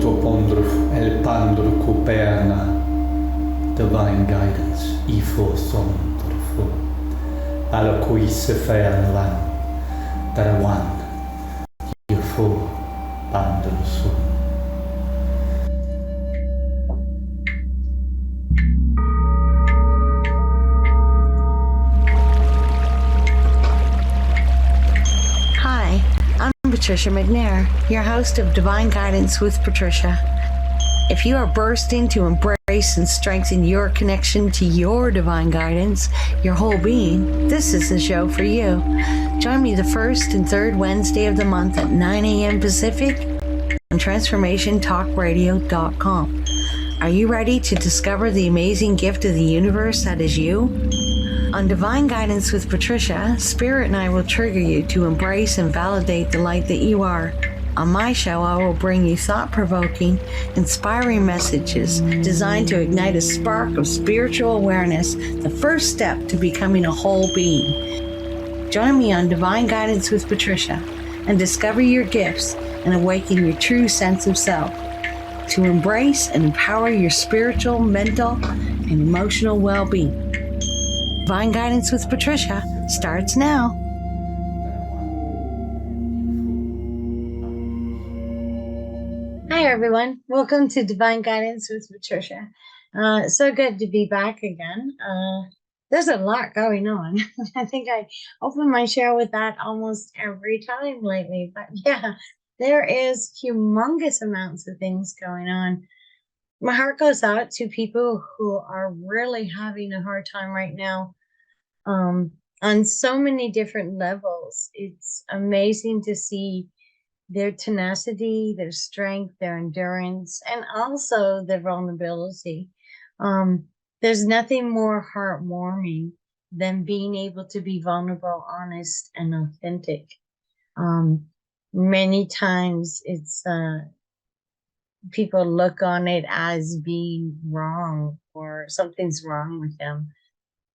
Sutopondruf El Pandru Kuperna, divine guidance, ifo sondrfu, aloquisse fernvan, darawan, ifo Pandru Sum. Hi, I'm Patricia McNair, your host of Divine Guidance with Patricia. If you are bursting to embrace and strengthen your connection to your divine guidance, your whole being, this is the show for you. Join me the first and third Wednesday of the month at 9 a.m. Pacific on TransformationTalkRadio.com. Are you ready to discover the amazing gift of the universe that is you? On Divine Guidance with Patricia, Spirit and I will trigger you to embrace and validate the light that you are. On my show, I will bring you thought-provoking, inspiring messages designed to ignite a spark of spiritual awareness, the first step to becoming a whole being. Join me on Divine Guidance with Patricia and discover your gifts and awaken your true sense of self to embrace and empower your spiritual, mental, and emotional well-being. Divine Guidance with Patricia starts now. Hi, everyone. Welcome to Divine Guidance with Patricia. So good to be back again. There's a lot going on. I think I open my show with that almost every time lately. But yeah, there is humongous amounts of things going on. My heart goes out to people who are really having a hard time right now. On so many different levels. It's amazing to see their tenacity, their strength, their endurance, and also their vulnerability. There's nothing more heartwarming than being able to be vulnerable, honest, and authentic. Many times it's people look on it as being wrong or something's wrong with them.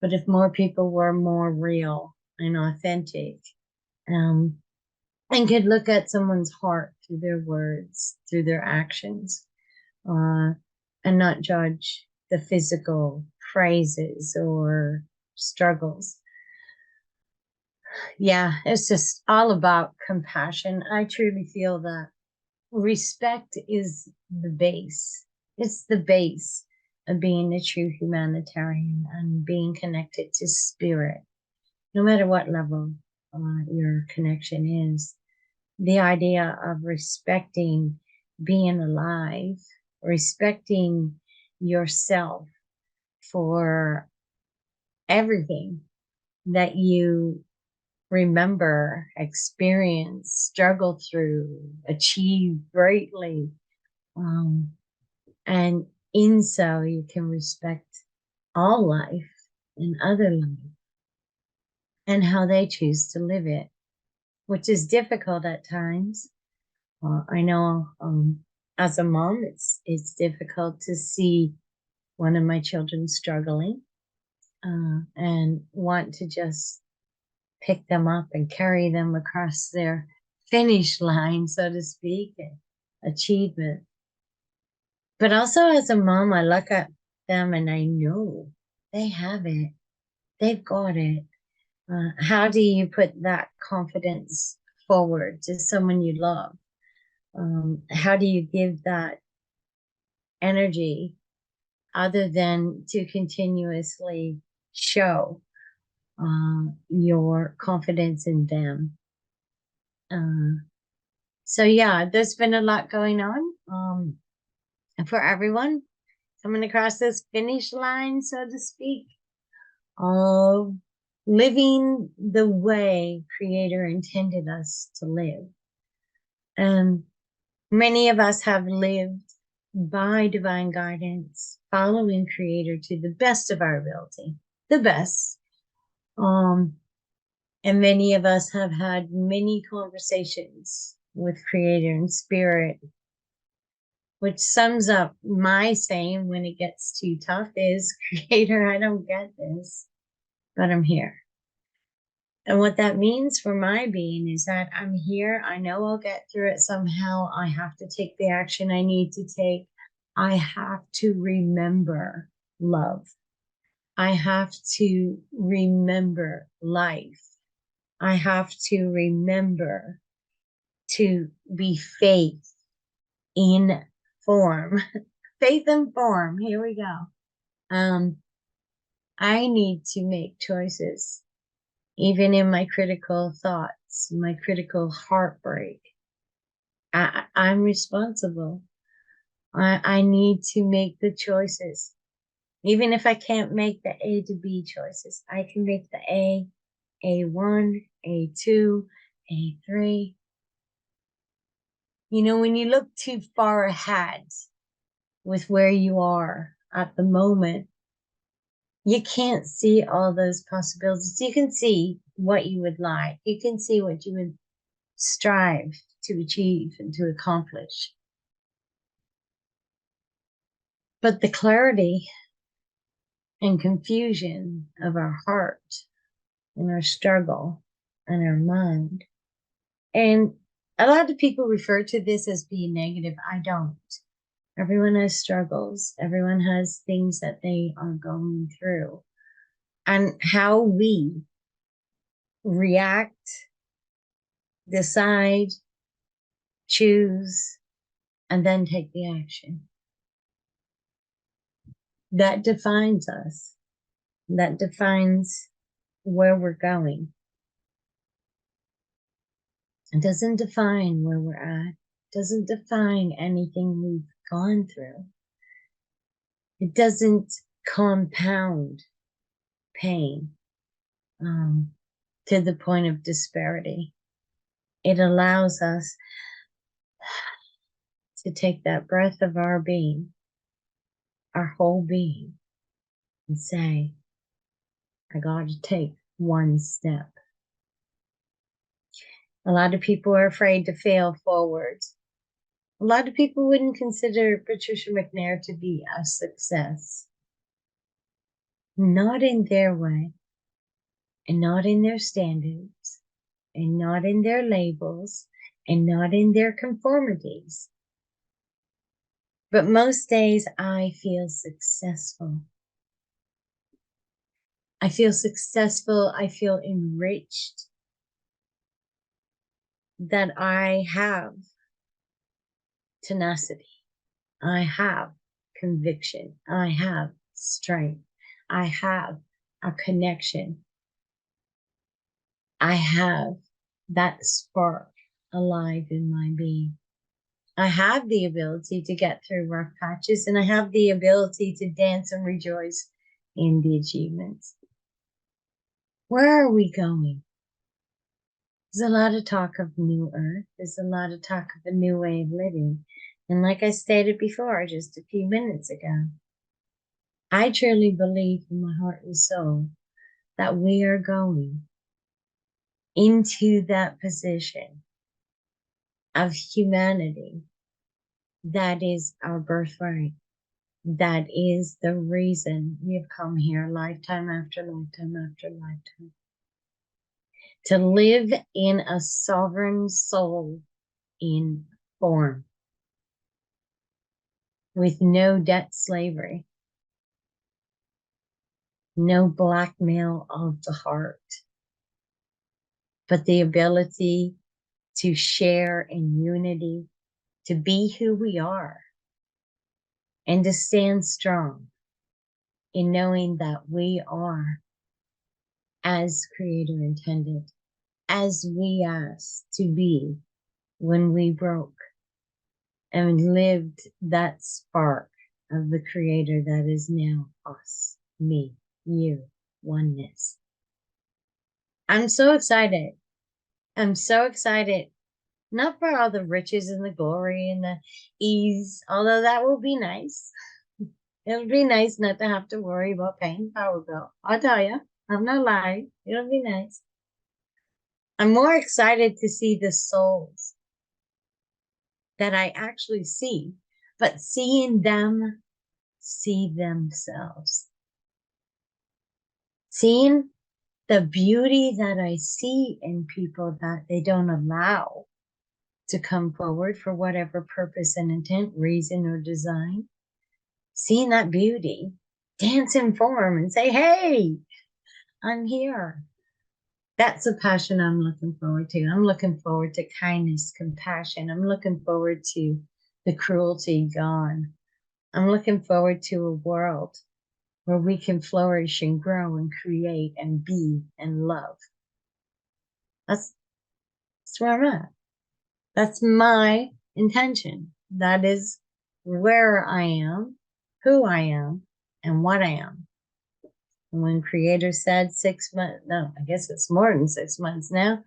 But if more people were more real and authentic, and could look at someone's heart through their words, through their actions, and not judge the physical phrases or struggles. Yeah, it's just all about compassion. I truly feel that respect is the base. It's the base of being a true humanitarian and being connected to spirit, no matter what level your connection is. The idea of respecting being alive, respecting yourself for everything that you remember, experience, struggle through, achieve greatly. And in so you can respect all life and other life and how they choose to live it, which is difficult at times. I know as a mom, it's difficult to see one of my children struggling and want to just pick them up and carry them across their finish line, so to speak, and achievement. But also as a mom, I look at them and I know they have it. They've got it. How do you put that confidence forward to someone you love? How do you give that energy other than to continuously show your confidence in them? So yeah, there's been a lot going on for everyone coming across this finish line, so to speak, of living the way Creator intended us to live. And many of us have lived by divine guidance, following Creator to the best of our ability, the best. And many of us have had many conversations with Creator and Spirit, which sums up my saying when it gets too tough is, Creator, I don't get this, but I'm here. And what that means for my being is that I'm here. I know I'll get through it somehow. I have to take the action I need to take. I have to remember love. I have to remember life. I have to remember to be faith in form. Faith in form. Here we go. I need to make choices, even in my critical thoughts, my critical heartbreak. I'm responsible. I need to make the choices. Even if I can't make the A to B choices, I can make the A1, A2, A3. You know, when you look too far ahead with where you are at the moment, you can't see all those possibilities. You can see what you would like. You can see what you would strive to achieve and to accomplish. But the clarity and confusion of our heart and our struggle and our mind. And a lot of people refer to this as being negative. I don't. Everyone has struggles. Everyone has things that they are going through. And how we react, decide, choose, and then take the action. That defines us. That defines where we're going. It doesn't define where we're at. It doesn't define anything we've gone through. It doesn't compound pain to the point of disparity. It allows us to take that breath of our being, our whole being, and say, I got to take one step. A lot of people are afraid to fail forward. A lot of people wouldn't consider Patricia McNair to be a success. Not in their way, and not in their standards, and not in their labels, and not in their conformities. But most days I feel successful. I feel successful. I feel enriched that I have tenacity. I have conviction. I have strength. I have a connection. I have that spark alive in my being. I have the ability to get through rough patches, and I have the ability to dance and rejoice in the achievements. Where are we going? There's a lot of talk of new earth. There's a lot of talk of a new way of living. And like I stated before, just a few minutes ago, I truly believe in my heart and soul that we are going into that position of humanity that is our birthright. That is the reason we have come here lifetime after lifetime after lifetime. To live in a sovereign soul in form, with no debt slavery, no blackmail of the heart, but the ability to share in unity, to be who we are, and to stand strong in knowing that we are as Creator intended, as we asked to be when we broke and lived that spark of the Creator that is now us, me, you, oneness. I'm so excited. I'm so excited, not for all the riches and the glory and the ease, although that will be nice. It'll be nice not to have to worry about paying power bill. I'll tell you, I'm not lying. It'll be nice. I'm more excited to see the souls that I actually see, but seeing them see themselves. Seeing the beauty that I see in people that they don't allow to come forward for whatever purpose and intent, reason, or design. Seeing that beauty, dance in form and say, hey, I'm here. That's a passion I'm looking forward to. I'm looking forward to kindness, compassion. I'm looking forward to the cruelty gone. I'm looking forward to a world where we can flourish and grow and create and be and love. That's where I'm at. That's my intention. That is where I am, who I am, and what I am. And when Creator said 6 months, no, I guess it's more than 6 months now,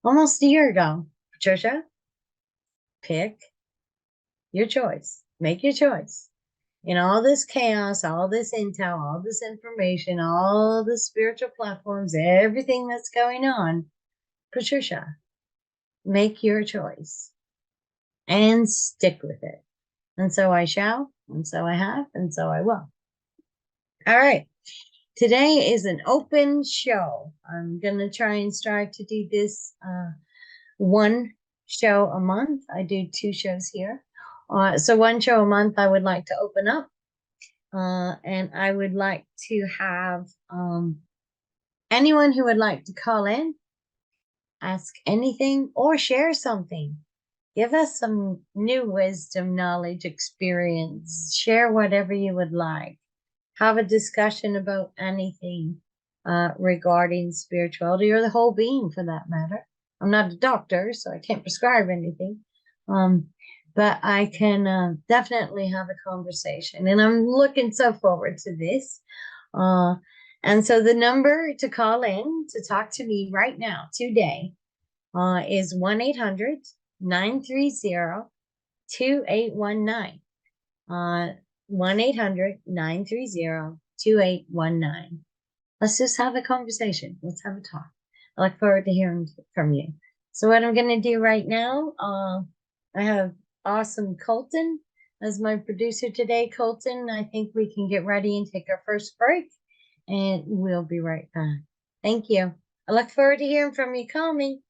almost a year ago, Patricia, pick your choice. Make your choice. In all this chaos, all this intel, all this information, all the spiritual platforms, everything that's going on, Patricia, make your choice and stick with it. And so I shall, and so I have, and so I will. All right. Today is an open show. I'm going to try and strive to do this one show a month. I do 2 shows here. So 1 show a month I would like to open up. And I would like to have anyone who would like to call in, ask anything, or share something. Give us some new wisdom, knowledge, experience. Share whatever you would like. Have a discussion about anything regarding spirituality or the whole being for that matter. I'm not a doctor, so I can't prescribe anything. But I can definitely have a conversation. And I'm looking so forward to this. And so the number to call in to talk to me right now, today, is 1-800-930-2819. 1-800-930-2819. Let's just have a conversation. Let's have a talk. I look forward to hearing from you. So what I'm going to do right now, I have awesome Colton as my producer today. Colton, I think we can get ready and take our first break, and we'll be right back. Thank you. I look forward to hearing from you. Call me.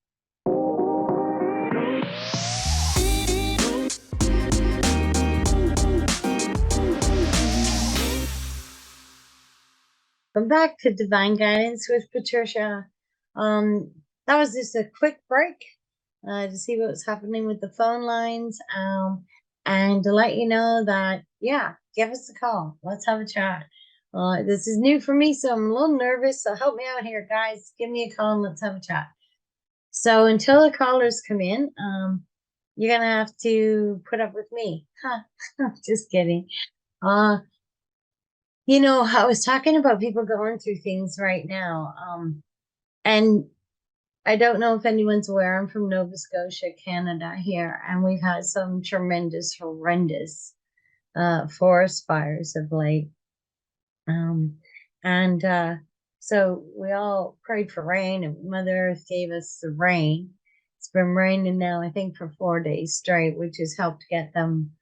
Welcome back to Divine Guidance with Patricia. That was just a quick break to see what was happening with the phone lines, and to let you know that, yeah, give us a call. Let's have a chat. This is new for me, so I'm a little nervous, so help me out here, guys. Give me a call and let's have a chat. So until the callers come in, you're going to have to put up with me. Just kidding. You know, I was talking about people going through things right now. And I don't know if anyone's aware, I'm from Nova Scotia, Canada here, and we've had some tremendous, horrendous forest fires of late. So we all prayed for rain, and Mother Earth gave us the rain. It's been raining now, I think, for 4 days straight, which has helped get them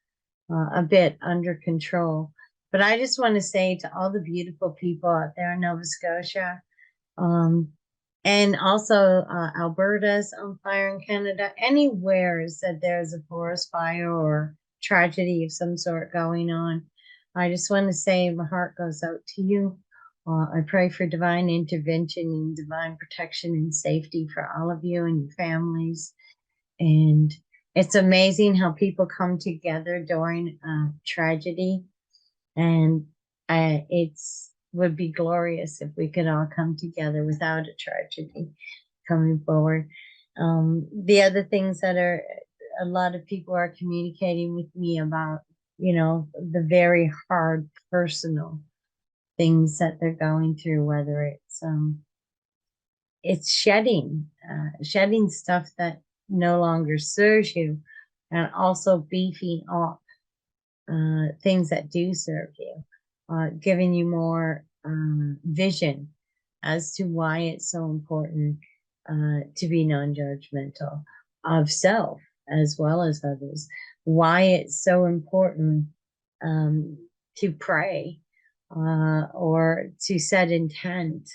a bit under control. But I just want to say to all the beautiful people out there in Nova Scotia, and also Alberta's on fire in Canada, anywhere that there's a forest fire or tragedy of some sort going on, I just want to say my heart goes out to you. I pray for divine intervention and divine protection and safety for all of you and your families. And it's amazing how people come together during tragedy. And it's would be glorious if we could all come together without a tragedy coming forward. The other things that a lot of people are communicating with me about, you know, the very hard personal things that they're going through, whether it's shedding stuff that no longer serves you, and also beefing up things that do serve you, giving you more vision as to why it's so important to be non-judgmental of self as well as others, why it's so important to pray or to set intent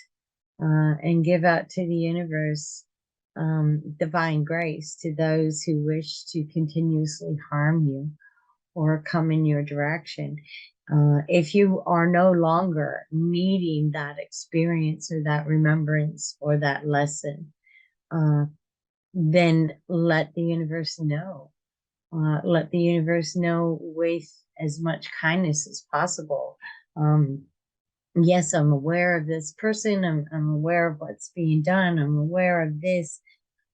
and give out to the universe divine grace to those who wish to continuously harm you or come in your direction. If you are no longer needing that experience or that remembrance or that lesson, then let the universe know. Let the universe know with as much kindness as possible. Yes, I'm aware of this person. I'm aware of what's being done. I'm aware of this,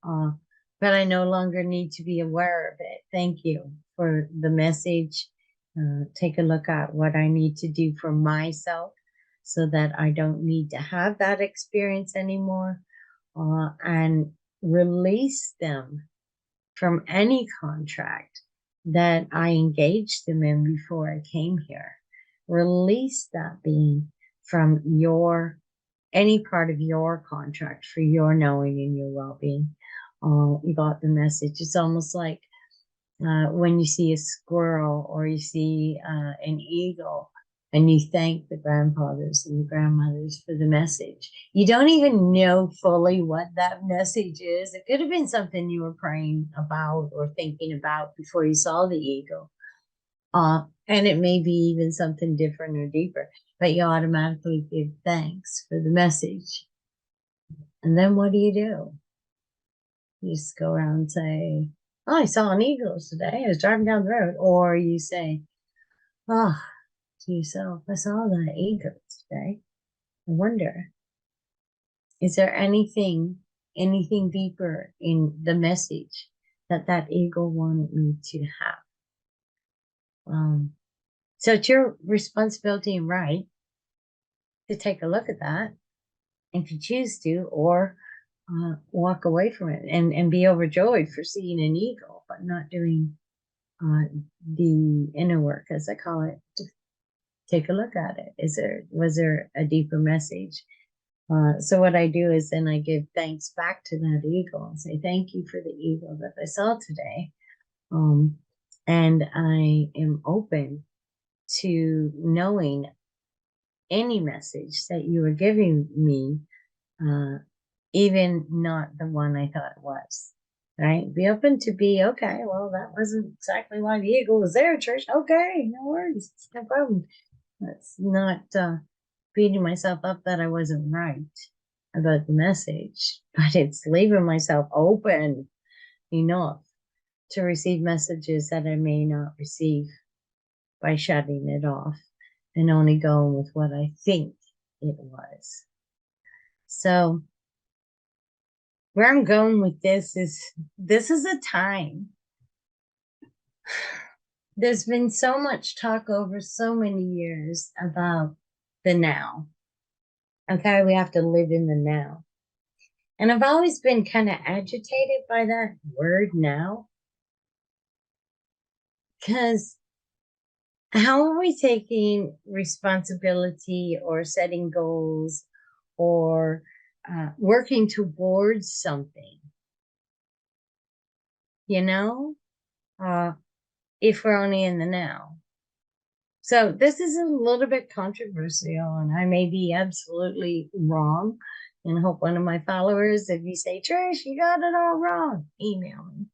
but I no longer need to be aware of it. Thank you for the message. Take a look at what I need to do for myself so that I don't need to have that experience anymore, and release them from any contract that I engaged them in before I came here. Release that being from any part of your contract for your knowing and your well-being. You got the message. It's almost like when you see a squirrel or you see an eagle and you thank the grandfathers and the grandmothers for the message. You don't even know fully what that message is. It could have been something you were praying about or thinking about before you saw the eagle. And it may be even something different or deeper, but you automatically give thanks for the message. And then what do? You just go around and say, oh, I saw an eagle today. I was driving down the road. Or you say, oh, to yourself, I saw that eagle today. I wonder, is there anything deeper in the message that eagle wanted me to have? So it's your responsibility and right to take a look at that if you choose to, or walk away from it and be overjoyed for seeing an eagle, but not doing the inner work, as I call it, to take a look at it. Was there a deeper message? So what I do is then I give thanks back to that eagle and say, thank you for the eagle that I saw today. And I am open to knowing any message that you are giving me, even not the one I thought it was, right? Be open to be, okay, well, that wasn't exactly why the eagle was there, Trish. Okay, no worries. It's no problem. That's not beating myself up that I wasn't right about the message, but it's leaving myself open enough to receive messages that I may not receive by shutting it off and only going with what I think it was. So where I'm going with this is a time. There's been so much talk over so many years about the now. Okay, we have to live in the now. And I've always been kind of agitated by that word now. Because how are we taking responsibility or setting goals or working towards something, if we're only in the now? So this is a little bit controversial, and I may be absolutely wrong. And I hope one of my followers, if you say, Trish, you got it all wrong, email me,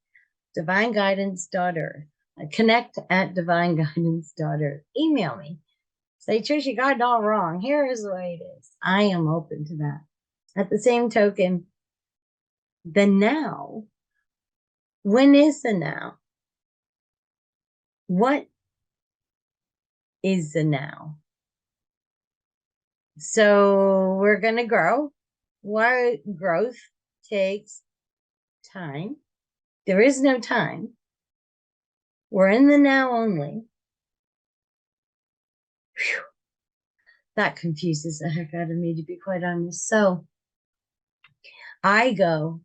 divineguidance.org. Connect at divineguidance.org. Email me. Say, Trish, you got it all wrong. Here is the way it is. I am open to that. At the same token, the now, when is the now? What is the now? So we're going to grow. Why growth takes time. There is no time. We're in the now only. Whew. That confuses the heck out of me, to be quite honest. So I go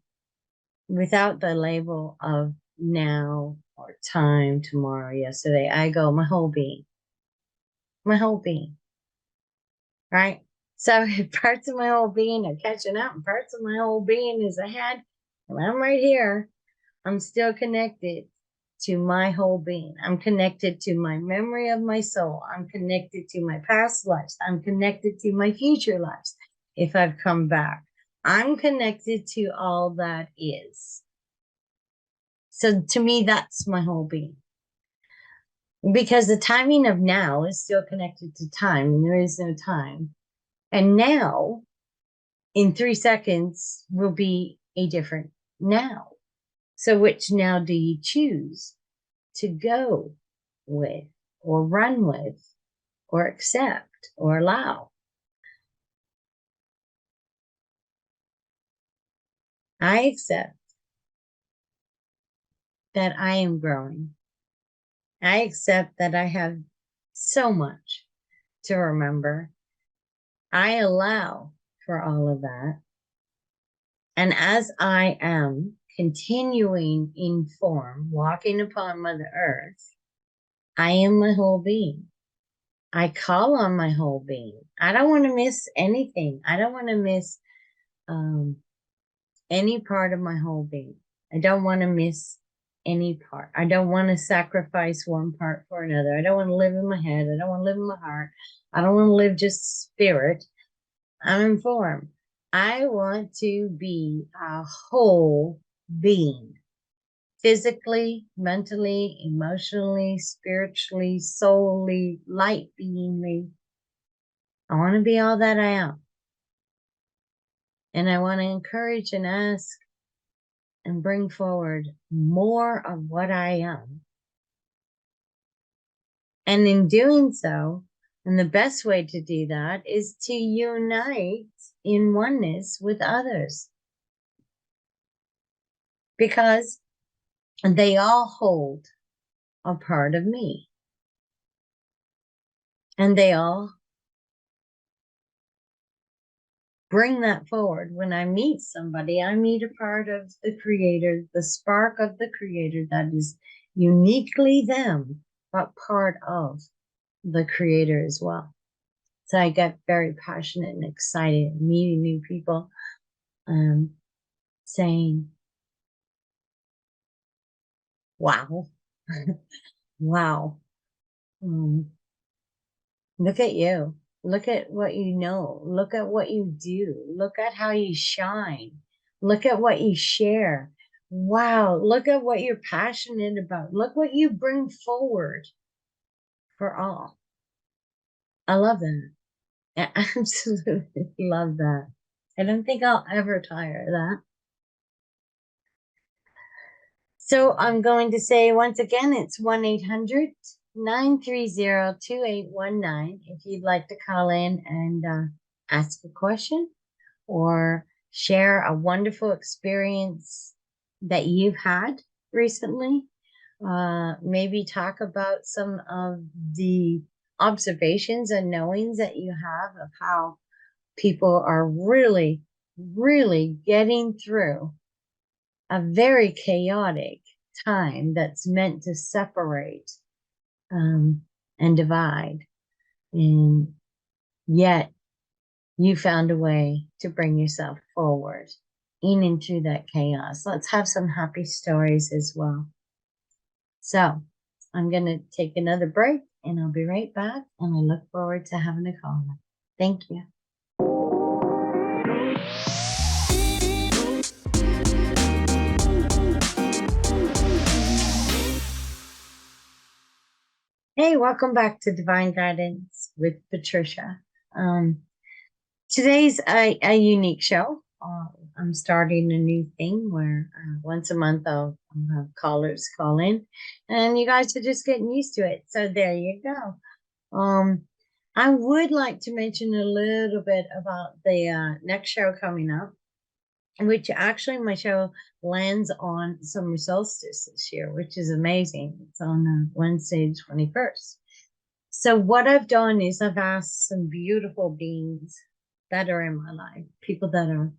without the label of now or time, tomorrow, yesterday. I go my whole being. My whole being. Right? So if parts of my whole being are catching up and parts of my whole being is ahead, and I'm right here, I'm still connected to my whole being. I'm connected to my memory of my soul. I'm connected to my past lives. I'm connected to my future lives. if I've come back. I'm connected to all that is. So to me, that's my whole being. Because the timing of now is still connected to time, and there is no time. And now, in 3 seconds, will be a different now. So which now do you choose to go with, or run with, or accept, or allow? I accept that I am growing. I accept that I have so much to remember. I allow for all of that. And as I am continuing in form, walking upon Mother Earth, I am my whole being. I call on my whole being. I don't want to miss anything. I don't want to miss any part of my whole being. I don't want to miss any part. I don't want to sacrifice one part for another. I don't want to live in my head. I don't want to live in my heart. I don't want to live just spirit. I'm in form. I want to be a whole being. Physically, mentally, emotionally, spiritually, soully, light beingly. I want to be all that I am. And I want to encourage and ask and bring forward more of what I am. And in doing so, and the best way to do that is to unite in oneness with others. Because they all hold a part of me. And they all bring that forward. When I meet somebody, I meet a part of the Creator, the spark of the Creator that is uniquely them, but part of the Creator as well. So I get very passionate and excited meeting new people, saying, wow, wow, look at you. Look at what you know. Look at what you do. Look at how you shine. Look at what you share. Wow, look at what you're passionate about. Look what you bring forward for all. I love that. I absolutely love that. I don't think I'll ever tire of that. So I'm going to say once again, it's 1-800-930-2819 if you'd like to call in and ask a question or share a wonderful experience that you've had recently. Maybe talk about some of the observations and knowings that you have of how people are really, really getting through a very chaotic time that's meant to separate and divide. And yet you found a way to bring yourself forward in and through that chaos. Let's have some happy stories as well. So I'm going to take another break and I'll be right back. And I look forward to having a call. Thank you. Hey, welcome back to Divine Guidance with Patricia. Today's a unique show. I'm starting a new thing where once a month I'll have callers call in, and you guys are just getting used to it. So there you go. I would like to mention a little bit about the next show coming up, which actually my show lands on summer solstice this year, which is amazing. It's on Wednesday, 21st. So what I've done is I've asked some beautiful beings that are in my life, people that are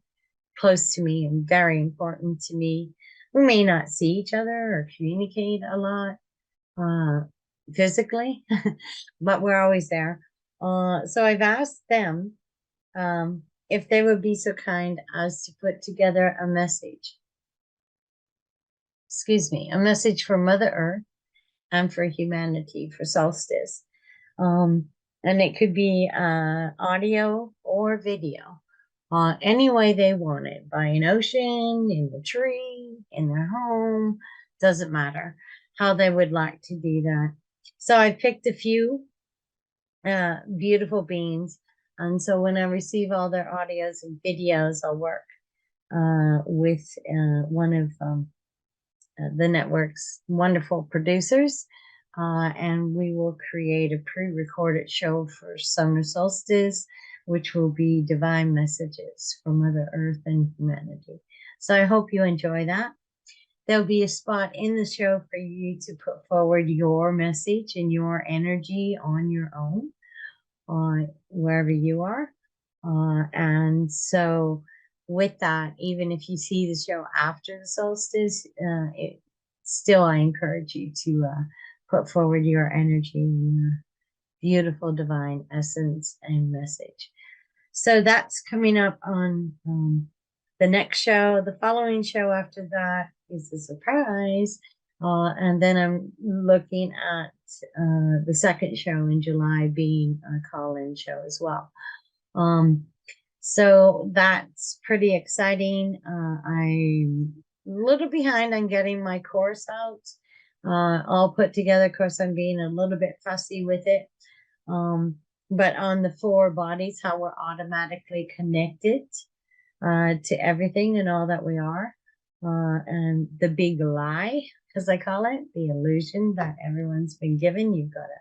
close to me and very important to me. We may not see each other or communicate a lot physically, but we're always there. So I've asked them if they would be so kind as to put together a message. A message for Mother Earth and for humanity for solstice. And it could be audio or video. any way they want it, by an ocean, in the tree, in their home, doesn't matter how they would like to do that. So I picked a few beautiful beings. And so when I receive all their audios and videos, I'll work with one of the network's wonderful producers. And we will create a pre-recorded show for summer solstice, which will be divine messages from Mother Earth and humanity. So I hope you enjoy that. There'll be a spot in the show for you to put forward your message and your energy on your own, wherever you are. And so with that, even if you see the show after the solstice, still I encourage you to put forward your energy and your beautiful divine essence and message. So that's coming up on the next show. The following show after that is a surprise. And then I'm looking at the second show in July being a call-in show as well. So that's pretty exciting. I'm a little behind on getting my course out, all put together. Of course, I'm being a little bit fussy with it. But on the 4 bodies, how we're automatically connected to everything and all that we are. And the big lie, as I call it, the illusion that everyone's been given. You've got to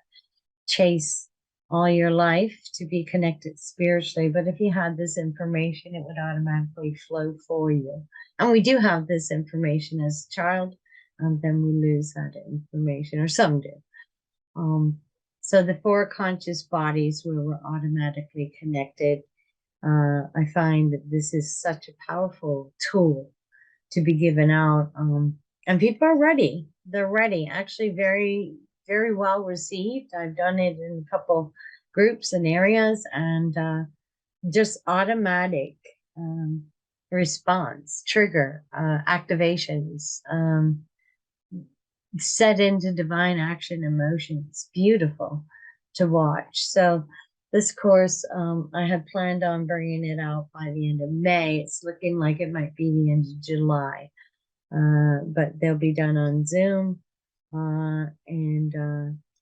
chase all your life to be connected spiritually. But if you had this information, it would automatically flow for you. And we do have this information as a child, and then we lose that information, or some do. So the 4 conscious bodies where we're automatically connected, I find that this is such a powerful tool to be given out. And people are ready. They're ready. Actually, very, very well received. I've done it in a couple groups and areas, and just automatic response, trigger, activations, set into divine action emotions. Beautiful to watch. So this course, I had planned on bringing it out by the end of May. It's looking like it might be the end of July, but they'll be done on Zoom. And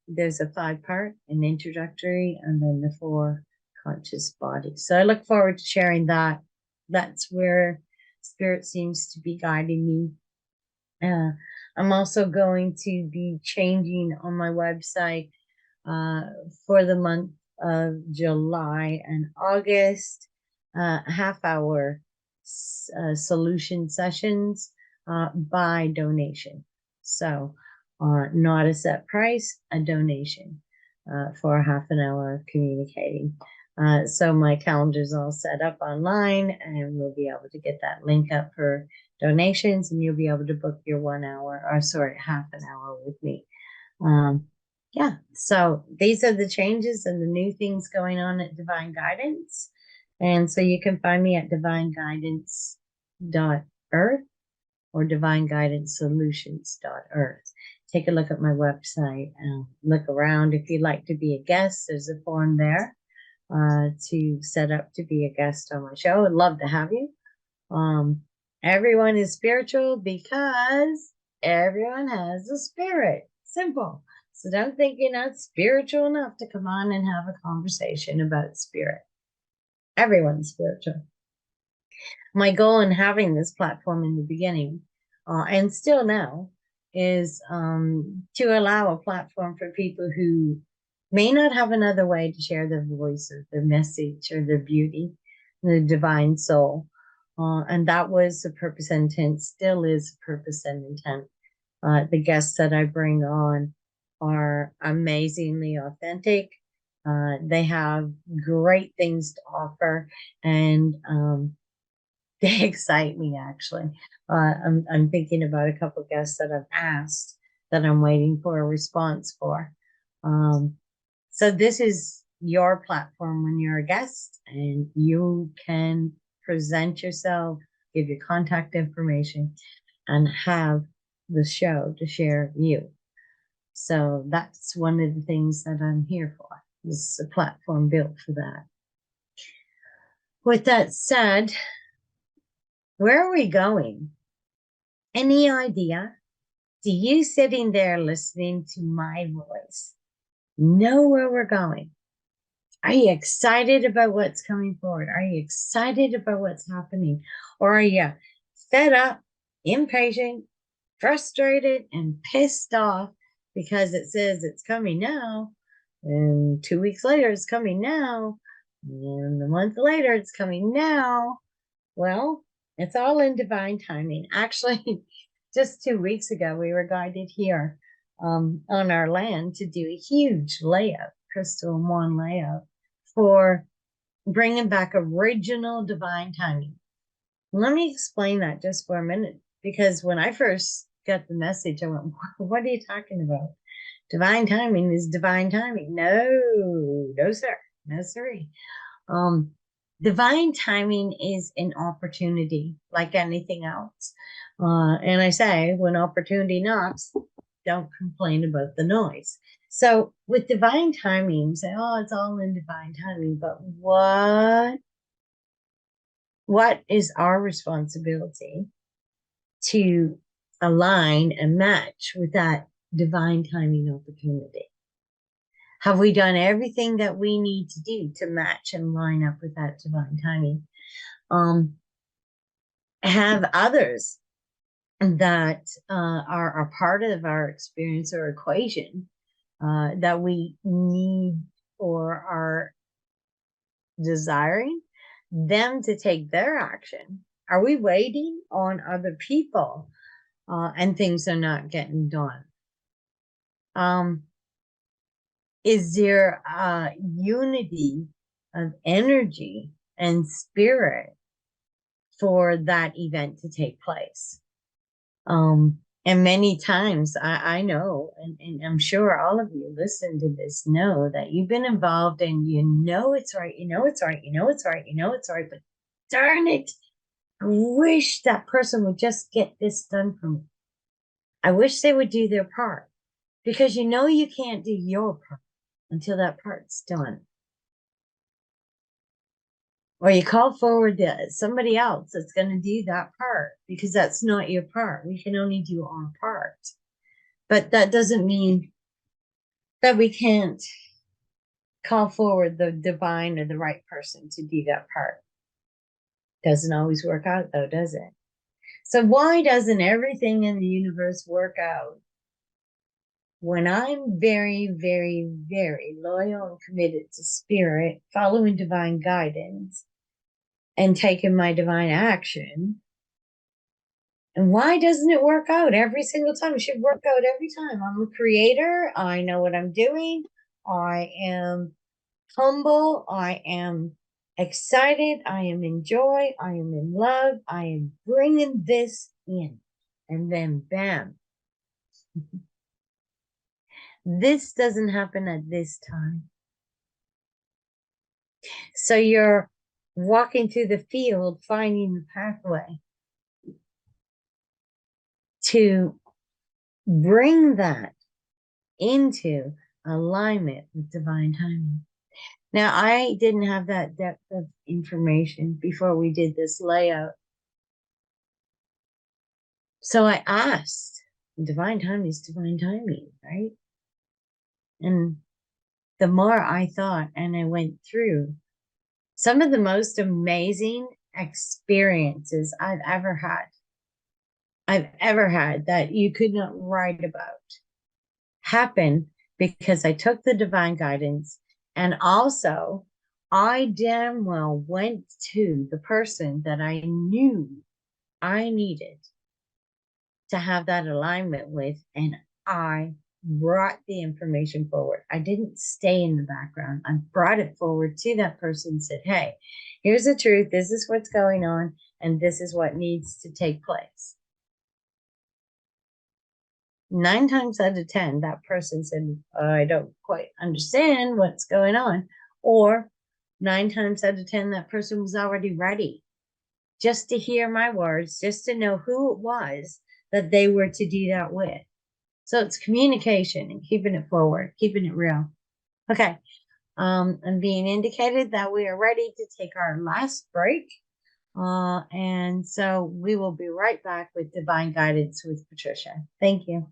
there's a 5-part, an introductory, and then the 4 conscious bodies. So I look forward to sharing that. That's where Spirit seems to be guiding me. I'm also going to be changing on my website for the month of July and August, half-hour solution sessions by donation. So not a set price, a donation for half an hour of communicating. So my calendar's all set up online, and we'll be able to get that link up for donations, and you'll be able to book your half an hour with me. Yeah, so these are the changes and the new things going on at Divine Guidance. And so you can find me at divineguidance.earth or divineguidancesolutions.earth. Take a look at my website and look around. If you'd like to be a guest, there's a form there to set up to be a guest on my show. I'd love to have you. Everyone is spiritual because everyone has a spirit. Simple. So don't think you're not spiritual enough to come on and have a conversation about spirit. Everyone's spiritual. My goal in having this platform in the beginning, and still now, is to allow a platform for people who may not have another way to share their voice or their message or their beauty, the divine soul. And that was the purpose and intent, still is purpose and intent. The guests that I bring on are amazingly authentic. They have great things to offer, and they excite me, actually. I'm thinking about a couple of guests that I've asked that I'm waiting for a response for. So this is your platform when you're a guest, and you can present yourself, give your contact information, and have the show to share you. So that's one of the things that I'm here for. This is a platform built for that. With that said, where are we going? Any idea? Do you sitting there listening to my voice know where we're going? Are you excited about what's coming forward? Are you excited about what's happening? Or are you fed up, impatient, frustrated, and pissed off because it says it's coming now, and 2 weeks later it's coming now, and a month later it's coming now? Well, it's all in divine timing. Actually, just 2 weeks ago, we were guided here on our land to do a huge layout, crystal and wand layout, for bringing back original divine timing. Let me explain that just for a minute, because when I first got the message, I went, what are you talking about? Divine timing is divine timing. No, sir. No, sirree. Divine timing is an opportunity like anything else. And I say, when opportunity knocks, don't complain about the noise. So with divine timing, say, oh, it's all in divine timing. But what is our responsibility to align and match with that divine timing opportunity? Have we done everything that we need to do to match and line up with that divine timing? Have others that are a part of our experience or equation that we need or are desiring them to take their action? Are we waiting on other people and things are not getting done? Is there a unity of energy and spirit for that event to take place? And many times I know, and I'm sure all of you listen to this know that you've been involved and you know it's right, you know it's right, you know it's right, you know it's right, but darn it, I wish that person would just get this done for me. I wish they would do their part, because you know you can't do your part until that part's done. Or you call forward somebody else that's going to do that part, because that's not your part. We can only do our part. But that doesn't mean that we can't call forward the divine or the right person to do that part. Doesn't always work out though, does it? So why doesn't everything in the universe work out when I'm very, very, very loyal and committed to spirit, following divine guidance, and taking my divine action? And why doesn't it work out every single time? It should work out every time. I'm a creator. I know what I'm doing. I am humble. I am excited. I am in joy. I am in love. I am bringing this in. And then bam. This doesn't happen at this time. So you're walking through the field, finding the pathway to bring that into alignment with divine timing. Now, I didn't have that depth of information before we did this layout. So I asked, divine timing is divine timing, right? And the more I thought and I went through, some of the most amazing experiences I've ever had that you could not write about, happen because I took the divine guidance, and also I damn well went to the person that I knew I needed to have that alignment with, and I brought the information forward. I didn't stay in the background. I brought it forward to that person and said, hey, here's the truth. This is what's going on, and this is what needs to take place. 9 times out of 10, that person said, I don't quite understand what's going on. Or 9 times out of 10, that person was already ready just to hear my words, just to know who it was that they were to do that with. So it's communication and keeping it forward, keeping it real. Okay. I'm being indicated that we are ready to take our last break. And so we will be right back with Divine Guidance with Patricia. Thank you.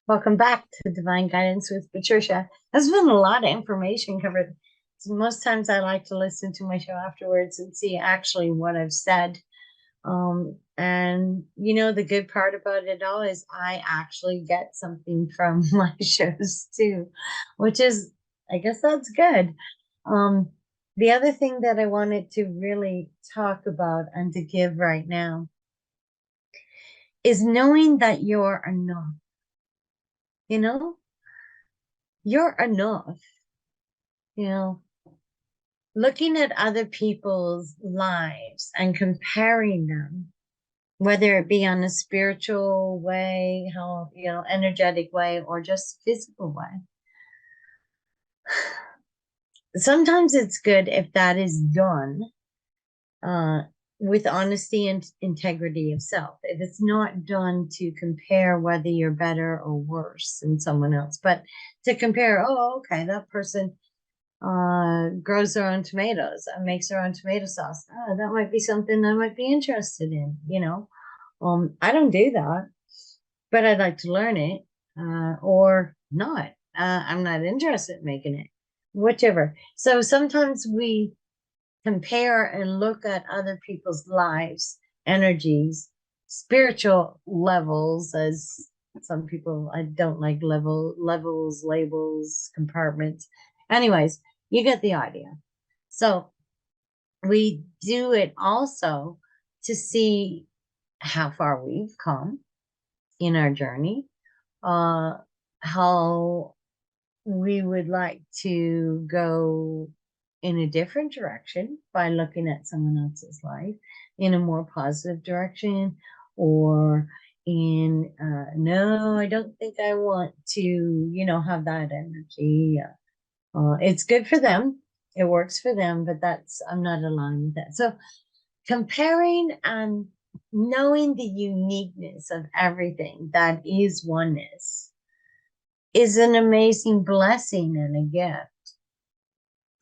Welcome back to Divine Guidance with Patricia. There's been a lot of information covered. So most times I like to listen to my show afterwards and see actually what I've said. And you know, the good part about it all is I actually get something from my shows too, which is, I guess that's good. The other thing that I wanted to really talk about and to give right now is knowing that you're enough. You know, you're enough. You know, looking at other people's lives and comparing them, whether it be on a spiritual way, how, you know, energetic way, or just physical way. Sometimes it's good if that is done with honesty and integrity of self. If it's not done to compare whether you're better or worse than someone else, but to compare, oh, okay, that person grows their own tomatoes and makes their own tomato sauce. Oh, that might be something I might be interested in, you know. I don't do that, but I'd like to learn it, or not. I'm not interested in making it, whichever. So sometimes we compare and look at other people's lives, energies, spiritual levels, as some people, I don't like levels, labels, compartments. Anyways, you get the idea. So we do it also to see how far we've come in our journey, how we would like to go in a different direction by looking at someone else's life in a more positive direction, or in no, I don't think I want to, you know, have that energy. It's good for them, it works for them, but that's, I'm not aligned with that. So comparing and knowing the uniqueness of everything that is oneness is an amazing blessing and a gift.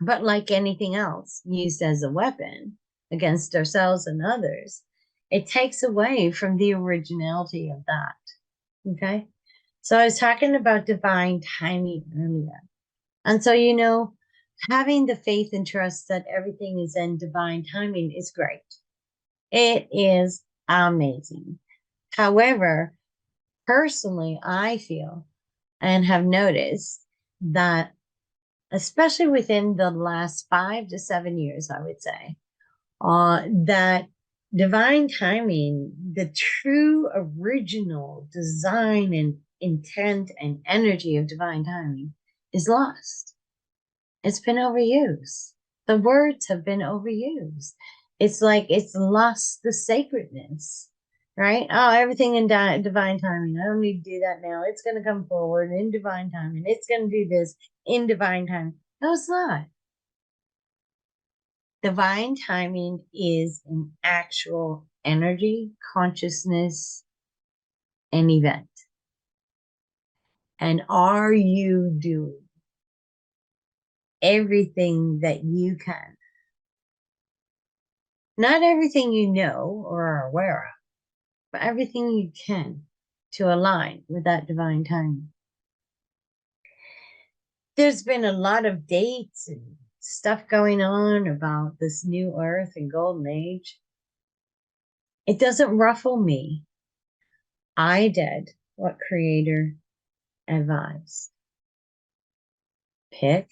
But like anything else used as a weapon against ourselves and others, it takes away from the originality of that. Okay. So I was talking about divine timing earlier. And so, you know, having the faith and trust that everything is in divine timing is great. It is amazing. However, personally, I feel and have noticed that, especially within the last 5 to 7 years, I would say, that divine timing, the true original design and intent and energy of divine timing, is lost. It's been overused. The words have been overused. It's like it's lost the sacredness, right? Oh, everything in divine timing. I don't need to do that now. It's going to come forward in divine timing. It's going to do this in divine timing. No, it's not. Divine timing is an actual energy, consciousness, and event. And are you doing everything that you can? Not everything you know or are aware of, but everything you can to align with that divine timing. There's been a lot of dates and stuff going on about this new earth and golden age. It doesn't ruffle me. I did what Creator advised. Pick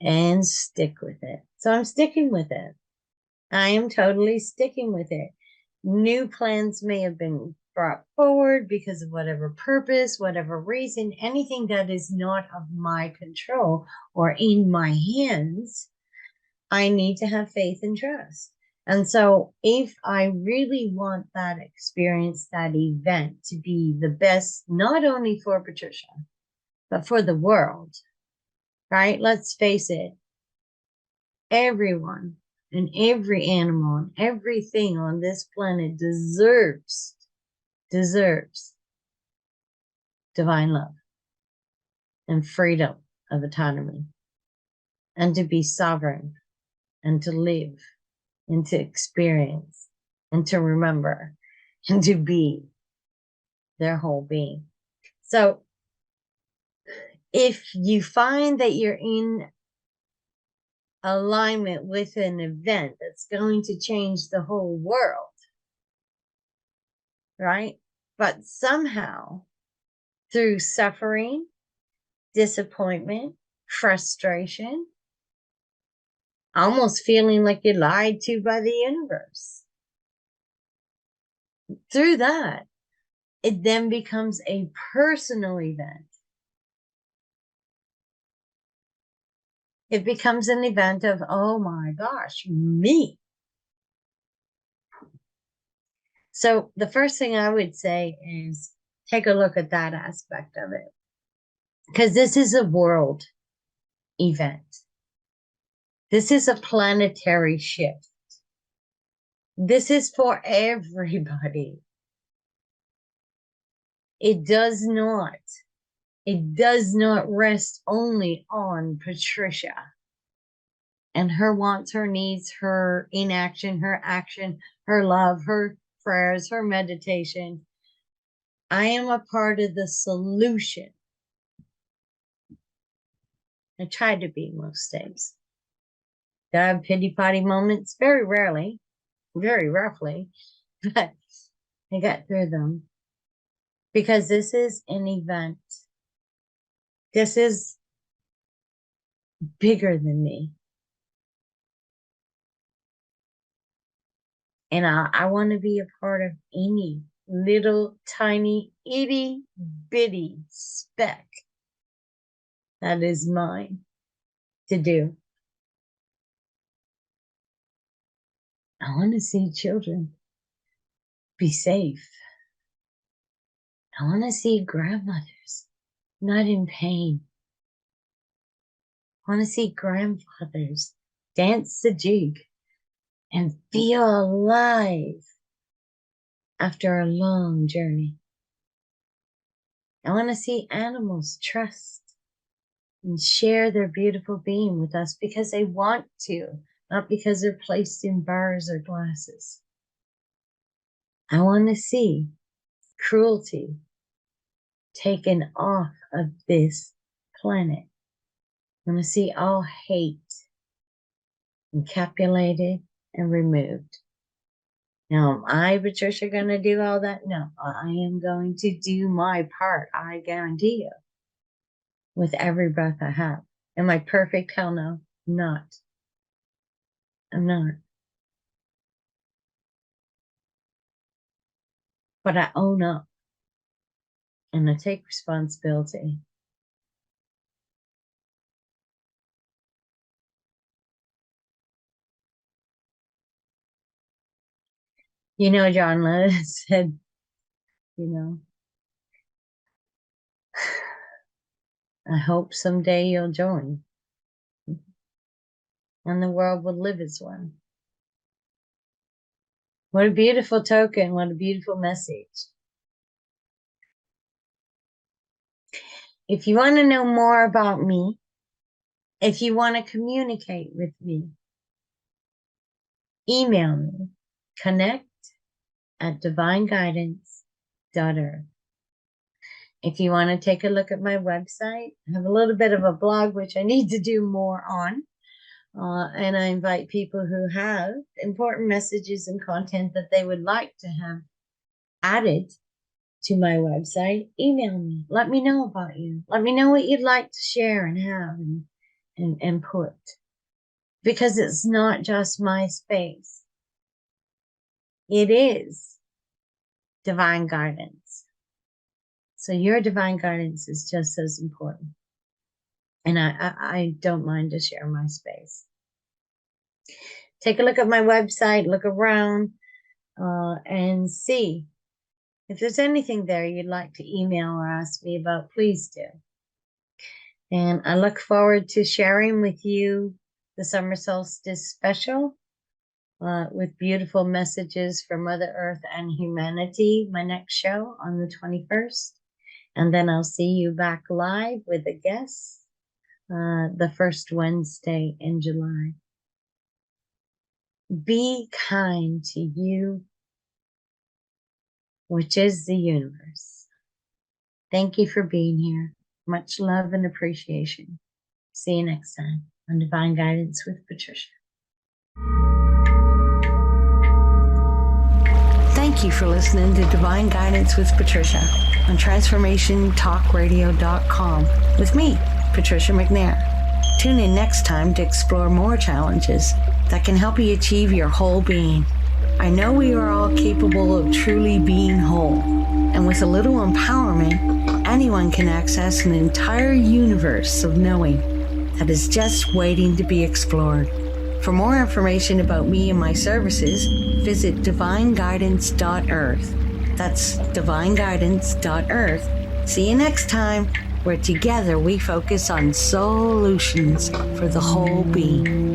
and stick with it. So I'm sticking with it. I am totally sticking with it. New plans may have been brought forward because of whatever purpose, whatever reason, anything that is not of my control or in my hands. I need to have faith and trust. And so if I really want that experience, that event to be the best, not only for Patricia, but for the world, right? Let's face it, everyone And every animal and everything on this planet deserves divine love and freedom of autonomy, and to be sovereign, and to live, and to experience, and to remember, and to be their whole being. So if you find that you're in alignment with an event that's going to change the whole world, right? But somehow, through suffering, disappointment, frustration, almost feeling like you're lied to by the universe, through that, it then becomes a personal event. It becomes an event of, oh my gosh, me. So the first thing I would say is take a look at that aspect of it, because this is a world event. This is a planetary shift. This is for everybody. It does not rest only on Patricia and her wants, her needs, her inaction, her action, her love, her prayers, her meditation. I am a part of the solution. I try to be most days. Do I have pity party moments? Very rarely, very roughly, but I get through them because this is an event. This is bigger than me. And I want to be a part of any little tiny itty bitty speck that is mine to do. I want to see children be safe. I want to see grandmothers not in pain. I want to see grandfathers dance the jig and feel alive after a long journey. I want to see animals trust and share their beautiful being with us because they want to, not because they're placed in bars or glasses. I want to see cruelty taken off of this planet. I want to see all hate encapsulated and removed. Now, am I, Patricia, going to do all that? No, I am going to do my part, I guarantee you, with every breath I have. Am I perfect? Hell no, not. I'm not. But I own up and I take responsibility. You know, John Lewis said, you know, I hope someday you'll join and the world will live as one. What a beautiful token. What a beautiful message. If you want to know more about me, if you want to communicate with me, email me, connect@divineguidance.org. If you want to take a look at my website, I have a little bit of a blog, which I need to do more on. And I invite people who have important messages and content that they would like to have added to my website, email me. Let me know about you. Let me know what you'd like to share and have and put. Because it's not just my space. It is divine guidance. So your divine guidance is just as important. And I don't mind to share my space. Take a look at my website, look around, and see if there's anything there you'd like to email or ask me about, please do. And I look forward to sharing with you the Summer Solstice special with beautiful messages for Mother Earth and humanity, my next show on the 21st. And then I'll see you back live with a guest the first Wednesday in July. Be kind to you, which is the universe. Thank you for being here. Much love and appreciation. See you next time on Divine Guidance with Patricia. Thank you for listening to Divine Guidance with Patricia on TransformationTalkRadio.com with me, Patricia McNair. Tune in next time to explore more challenges that can help you achieve your whole being. I know we are all capable of truly being whole, and with a little empowerment, anyone can access an entire universe of knowing that is just waiting to be explored. For more information about me and my services, visit divineguidance.earth. That's divineguidance.earth. See you next time, where together we focus on solutions for the whole being.